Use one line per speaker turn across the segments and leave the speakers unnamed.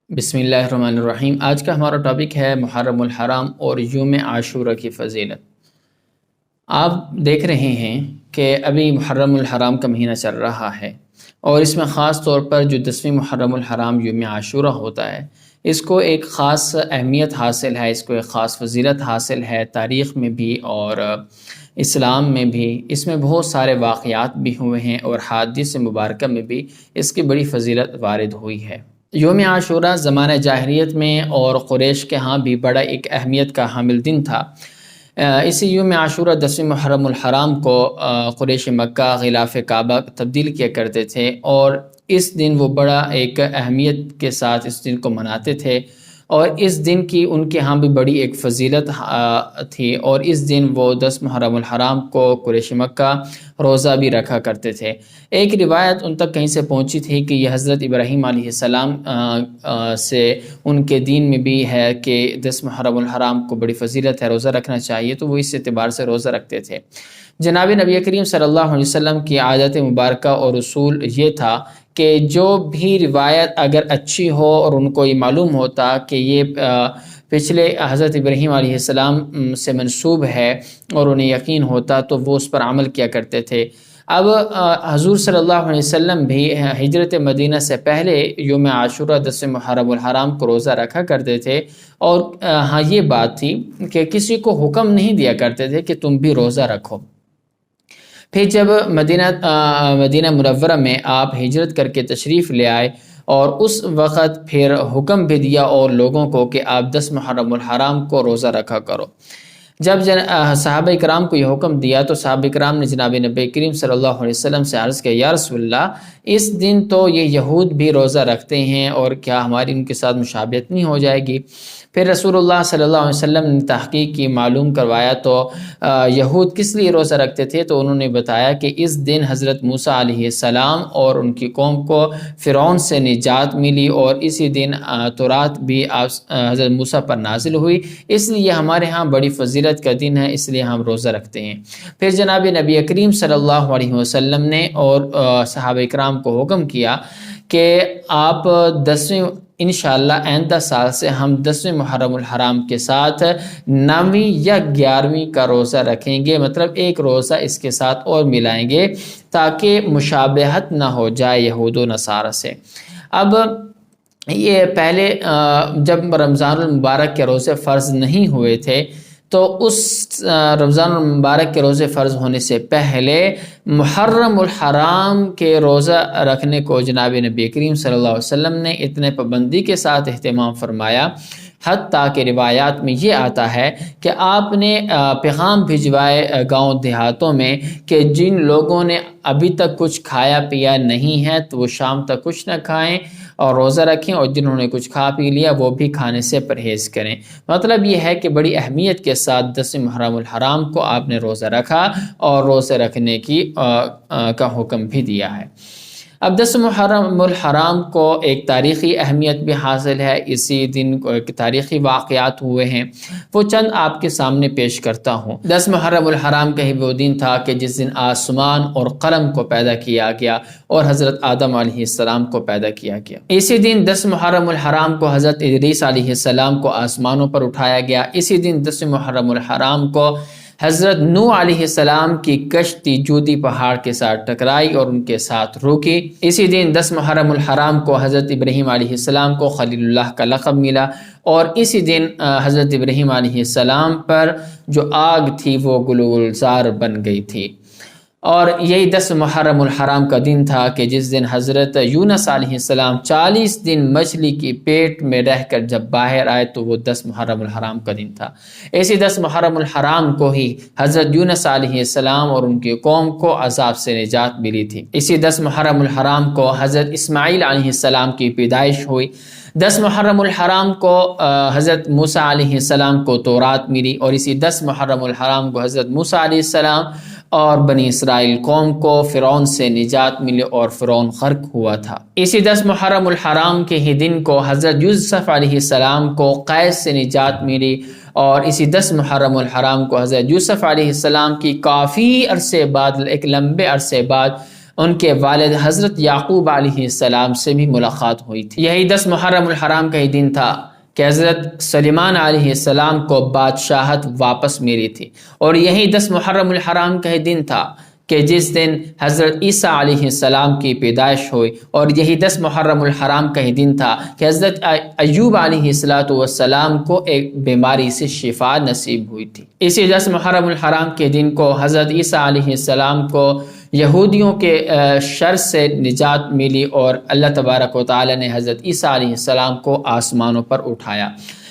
بسم اللہ الرحمن الرحیم۔ آج کا ہمارا ٹاپک ہے محرم الحرام اور یوم عاشورہ کی فضیلت۔ آپ دیکھ رہے ہیں کہ ابھی محرم الحرام کا مہینہ چل رہا ہے اور اس میں خاص طور پر جو 10ویں محرم الحرام یوم عاشورہ ہوتا ہے، اس کو ایک خاص اہمیت حاصل ہے، اس کو ایک خاص فضیلت حاصل ہے تاریخ میں بھی اور اسلام میں بھی۔ اس میں بہت سارے واقعات بھی ہوئے ہیں اور حادث مبارکہ میں بھی اس کی بڑی فضیلت وارد ہوئی ہے۔ یوم عاشورہ زمانہ جاہلیت میں اور قریش کے ہاں بھی بڑا ایک اہمیت کا حامل دن تھا۔ اسی یوم عاشورہ 10ویں محرم الحرام کو قریش مکہ غلاف کعبہ تبدیل کیا کرتے تھے اور اس دن وہ بڑا ایک اہمیت کے ساتھ اس دن کو مناتے تھے، اور اس دن کی ان کے ہاں بھی بڑی ایک فضیلت تھی، اور اس دن وہ 10 محرم الحرام کو قریش مکہ روزہ بھی رکھا کرتے تھے۔ ایک روایت ان تک کہیں سے پہنچی تھی کہ یہ حضرت ابراہیم علیہ السلام سے ان کے دین میں بھی ہے کہ 10 محرم الحرام کو بڑی فضیلت ہے، روزہ رکھنا چاہیے، تو وہ اس اعتبار سے روزہ رکھتے تھے۔ جناب نبی کریم صلی اللہ علیہ وسلم کی عادت مبارکہ اور اصول یہ تھا کہ جو بھی روایت اگر اچھی ہو اور ان کو یہ معلوم ہوتا کہ یہ پچھلے حضرت ابراہیم علیہ السلام سے منسوب ہے اور انہیں یقین ہوتا، تو وہ اس پر عمل کیا کرتے تھے۔ اب حضور صلی اللہ علیہ وسلم بھی ہجرت مدینہ سے پہلے یوم عاشورہ 10 محرم الحرام کو روزہ رکھا کرتے تھے، اور ہاں یہ بات تھی کہ کسی کو حکم نہیں دیا کرتے تھے کہ تم بھی روزہ رکھو۔ پھر جب مدینہ منورہ میں آپ ہجرت کر کے تشریف لے آئے، اور اس وقت پھر حکم بھی دیا اور لوگوں کو کہ آپ 10 محرم الحرام کو روزہ رکھا کرو۔ جب صحابہ کرام کو یہ حکم دیا تو صحابہ کرام نے جناب نبی کریم صلی اللہ علیہ وسلم سے عرض کیا، یا رسول اللہ، اس دن تو یہ یہود بھی روزہ رکھتے ہیں، اور کیا ہماری ان کے ساتھ مشابہت نہیں ہو جائے گی؟ پھر رسول اللہ صلی اللہ علیہ وسلم نے تحقیق کی، معلوم کروایا تو یہود کس لیے روزہ رکھتے تھے، تو انہوں نے بتایا کہ اس دن حضرت موسیٰ علیہ السلام اور ان کی قوم کو فرعون سے نجات ملی، اور اسی دن تورات بھی حضرت موسیٰ پر نازل ہوئی، اس لیے ہمارے ہاں بڑی فضیلت کا دن ہے، اس لیے ہم روزہ رکھتے ہیں۔ پھر جناب نبی کریم صلی اللہ علیہ وسلم نے اور صحابہ کرام کو حکم کیا کہ آپ 10ویں انشاءاللہ آئندہ سال سے ہم 10ویں محرم الحرام کے ساتھ 9ویں یا 11ویں کا روزہ رکھیں گے، مطلب ایک روزہ اس کے ساتھ اور ملائیں گے تاکہ مشابہت نہ ہو جائے یہود و نصارہ سے۔ اب یہ پہلے جب رمضان المبارک کے روزے فرض نہیں ہوئے تھے، تو اس رمضان المبارک کے روزے فرض ہونے سے پہلے محرم الحرام کے روزہ رکھنے کو جناب نبی کریم صلی اللہ علیہ وسلم نے اتنے پابندی کے ساتھ اہتمام فرمایا، حتیٰ کہ روایات میں یہ آتا ہے کہ آپ نے پیغام بھجوائے گاؤں دیہاتوں میں کہ جن لوگوں نے ابھی تک کچھ کھایا پیا نہیں ہے تو وہ شام تک کچھ نہ کھائیں اور روزہ رکھیں، اور جنہوں نے کچھ کھا پی لیا وہ بھی کھانے سے پرہیز کریں۔ مطلب یہ ہے کہ بڑی اہمیت کے ساتھ 10 محرم الحرام کو آپ نے روزہ رکھا اور روزے رکھنے کا حکم بھی دیا ہے۔ اب 10 محرم الحرام کو ایک تاریخی اہمیت بھی حاصل ہے، اسی دن کو ایک تاریخی واقعات ہوئے ہیں، وہ چند آپ کے سامنے پیش کرتا ہوں۔ 10 محرم الحرام کا ہی وہ دن تھا کہ جس دن آسمان اور قلم کو پیدا کیا گیا اور حضرت آدم علیہ السلام کو پیدا کیا گیا۔ اسی دن 10 محرم الحرام کو حضرت ادریس علیہ السلام کو آسمانوں پر اٹھایا گیا۔ اسی دن 10 محرم الحرام کو حضرت نوح علیہ السلام کی کشتی جودی پہاڑ کے ساتھ ٹکرائی اور ان کے ساتھ روکی۔ اسی دن 10 محرم الحرام کو حضرت ابراہیم علیہ السلام کو خلیل اللہ کا لقب ملا، اور اسی دن حضرت ابراہیم علیہ السلام پر جو آگ تھی وہ گلزار بن گئی تھی۔ اور یہی 10 محرم الحرام کا دن تھا کہ جس دن حضرت یونس علیہ السلام 40 دن مچھلی کی پیٹ میں رہ کر جب باہر آئے تو وہ 10 محرم الحرام کا دن تھا۔ اسی 10 محرم الحرام کو ہی حضرت یونس علیہ السلام اور ان کی قوم کو عذاب سے نجات ملی تھی۔ اسی 10 محرم الحرام کو حضرت اسماعیل علیہ السلام کی پیدائش ہوئی۔ 10 محرم الحرام کو حضرت موسیٰ علیہ السلام کو تورات ملی، اور اسی 10 محرم الحرام کو حضرت موسیٰ علیہ السلام اور بنی اسرائیل قوم کو فرعون سے نجات ملی اور فرعون غرق ہوا تھا۔ اسی 10 محرم الحرام کے ہی دن کو حضرت یوسف علیہ السلام کو قید سے نجات ملی، اور اسی 10 محرم الحرام کو حضرت یوسف علیہ السلام کی کافی عرصے بعد، ایک لمبے عرصے بعد ان کے والد حضرت یعقوب علیہ السلام سے بھی ملاقات ہوئی تھی۔ یہی 10 محرم الحرام کا ہی دن تھا کہ حضرت سلیمان علیہ السلام کو بادشاہت واپس ملی تھی، اور یہی 10 محرم الحرام کا ہی دن تھا کہ جس دن حضرت عیسیٰ علیہ السلام کی پیدائش ہوئی، اور یہی 10 محرم الحرام کا ہی دن تھا کہ حضرت ایوب علیہ السلام کو ایک بیماری سے شفا نصیب ہوئی تھی۔ اسی 10 محرم الحرام کے دن کو حضرت عیسیٰ علیہ السلام کو یہودیوں کے شر سے نجات ملی، اور اللہ تبارک و تعالی نے حضرت عیسیٰ علیہ السلام کو آسمانوں پر اٹھایا۔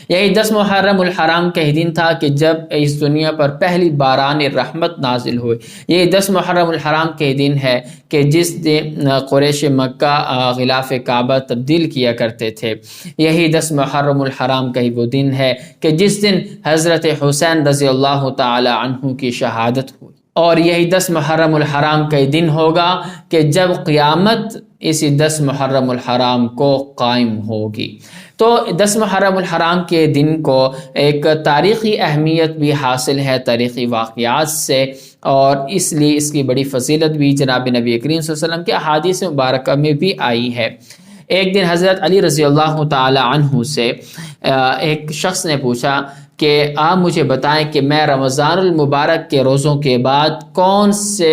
یہی 10 محرم الحرام کا ہی دن تھا کہ جب اس دنیا پر پہلی باران رحمت نازل ہوئی۔ یہی 10 محرم الحرام کے دن ہے کہ جس دن قریش مکہ غلاف کعبہ تبدیل کیا کرتے تھے۔ یہی 10 محرم الحرام کا ہی وہ دن ہے کہ جس دن حضرت حسین رضی اللہ تعالی عنہ کی شہادت ہوئی، اور یہی 10 محرم الحرام کا ہی دن ہوگا کہ جب قیامت اسی 10 محرم الحرام کو قائم ہوگی۔ تو 10 محرم الحرام کے دن کو ایک تاریخی اہمیت بھی حاصل ہے تاریخی واقعات سے، اور اس لیے اس کی بڑی فضیلت بھی جناب نبی کریم صلی اللہ علیہ وسلم کے احادیث مبارکہ میں بھی آئی ہے۔ ایک دن حضرت علی رضی اللہ تعالی عنہ سے ایک شخص نے پوچھا کہ آپ مجھے بتائیں کہ میں رمضان المبارک کے روزوں کے بعد کون سے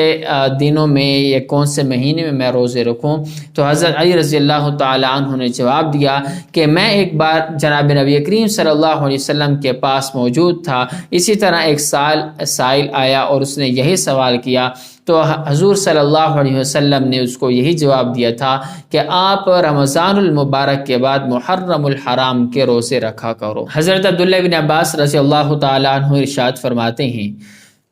دنوں میں یا کون سے مہینے میں روزے رکھوں؟ تو حضرت علی رضی اللہ تعالی عنہ نے جواب دیا کہ میں ایک بار جناب نبی کریم صلی اللہ علیہ وسلم کے پاس موجود تھا، اسی طرح ایک سائل آیا اور اس نے یہی سوال کیا، تو حضور صلی اللہ علیہ وسلم نے اس کو یہی جواب دیا تھا کہ آپ رمضان المبارک کے بعد محرم الحرام کے روزے رکھا کرو۔ حضرت عبداللہ بن عباس رضی اللہ تعالیٰ عنہ ارشاد فرماتے ہیں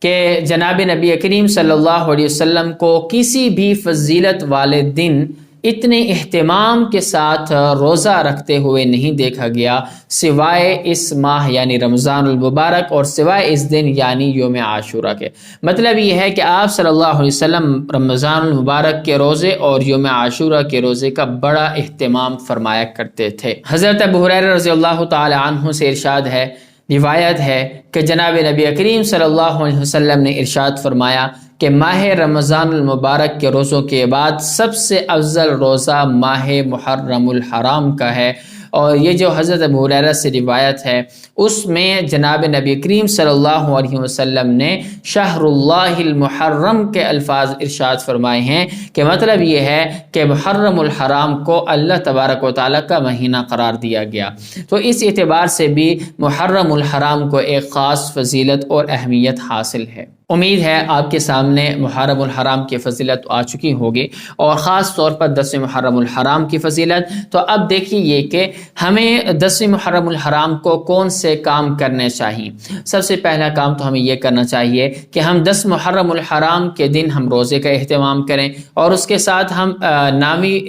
کہ جناب نبی کریم صلی اللہ علیہ وسلم کو کسی بھی فضیلت والے دن اتنے اہتمام کے ساتھ روزہ رکھتے ہوئے نہیں دیکھا گیا سوائے اس ماہ یعنی رمضان المبارک، اور سوائے اس دن یعنی یوم عاشورہ کے۔ مطلب یہ ہے کہ آپ صلی اللہ علیہ وسلم رمضان المبارک کے روزے اور یوم عاشورہ کے روزے کا بڑا اہتمام فرمایا کرتے تھے۔ حضرت ابو ہریرہ رضی اللہ تعالی عنہ سے ارشاد ہے، روایت ہے کہ جناب نبی کریم صلی اللہ علیہ وسلم نے ارشاد فرمایا کہ ماہ رمضان المبارک کے روزوں کے بعد سب سے افضل روزہ ماہ محرم الحرام کا ہے، اور یہ جو حضرت ابو ہریرہ سے روایت ہے اس میں جناب نبی کریم صلی اللہ علیہ وسلم نے شہر اللہ المحرم کے الفاظ ارشاد فرمائے ہیں کہ مطلب یہ ہے کہ محرم الحرام کو اللہ تبارک و تعالیٰ کا مہینہ قرار دیا گیا۔ تو اس اعتبار سے بھی محرم الحرام کو ایک خاص فضیلت اور اہمیت حاصل ہے۔ امید ہے آپ کے سامنے محرم الحرام کی فضیلت آ چکی ہوگی، اور خاص طور پر 10 محرم الحرام کی فضیلت۔ تو اب دیکھیے یہ کہ ہمیں 10 محرم الحرام کو کون سے کام کرنے چاہیے۔ سب سے پہلا کام تو ہمیں یہ کرنا چاہیے کہ ہم 10 محرم الحرام کے دن ہم روزے کا اہتمام کریں، اور اس کے ساتھ ہم نامی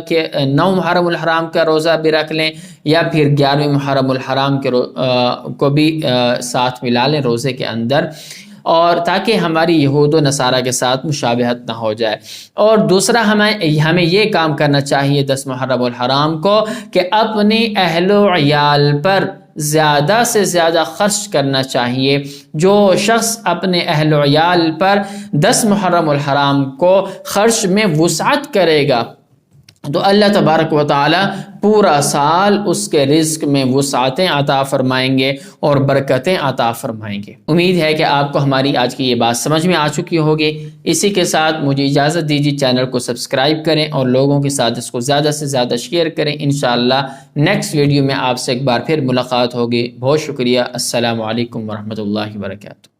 کے 9 محرم الحرام کا روزہ بھی رکھ لیں، یا پھر 11 محرم الحرام کے کو بھی ساتھ ملا لیں روزے کے اندر، اور تاکہ ہماری یہود و نصارہ کے ساتھ مشابہت نہ ہو جائے۔ اور دوسرا ہمیں یہ کام کرنا چاہیے 10 محرم الحرام کو کہ اپنے اہل و عیال پر زیادہ سے زیادہ خرچ کرنا چاہیے۔ جو شخص اپنے اہل و عیال پر 10 محرم الحرام کو خرچ میں وسعت کرے گا تو اللہ تبارک و تعالی پورا سال اس کے رزق میں وسعتیں عطا فرمائیں گے اور برکتیں عطا فرمائیں گے۔ امید ہے کہ آپ کو ہماری آج کی یہ بات سمجھ میں آ چکی ہوگی۔ اسی کے ساتھ مجھے اجازت دیجیے، چینل کو سبسکرائب کریں اور لوگوں کے ساتھ اس کو زیادہ سے زیادہ شیئر کریں۔ انشاءاللہ نیکسٹ ویڈیو میں آپ سے ایک بار پھر ملاقات ہوگی۔ بہت شکریہ۔ السلام علیکم ورحمۃ اللہ وبرکاتہ۔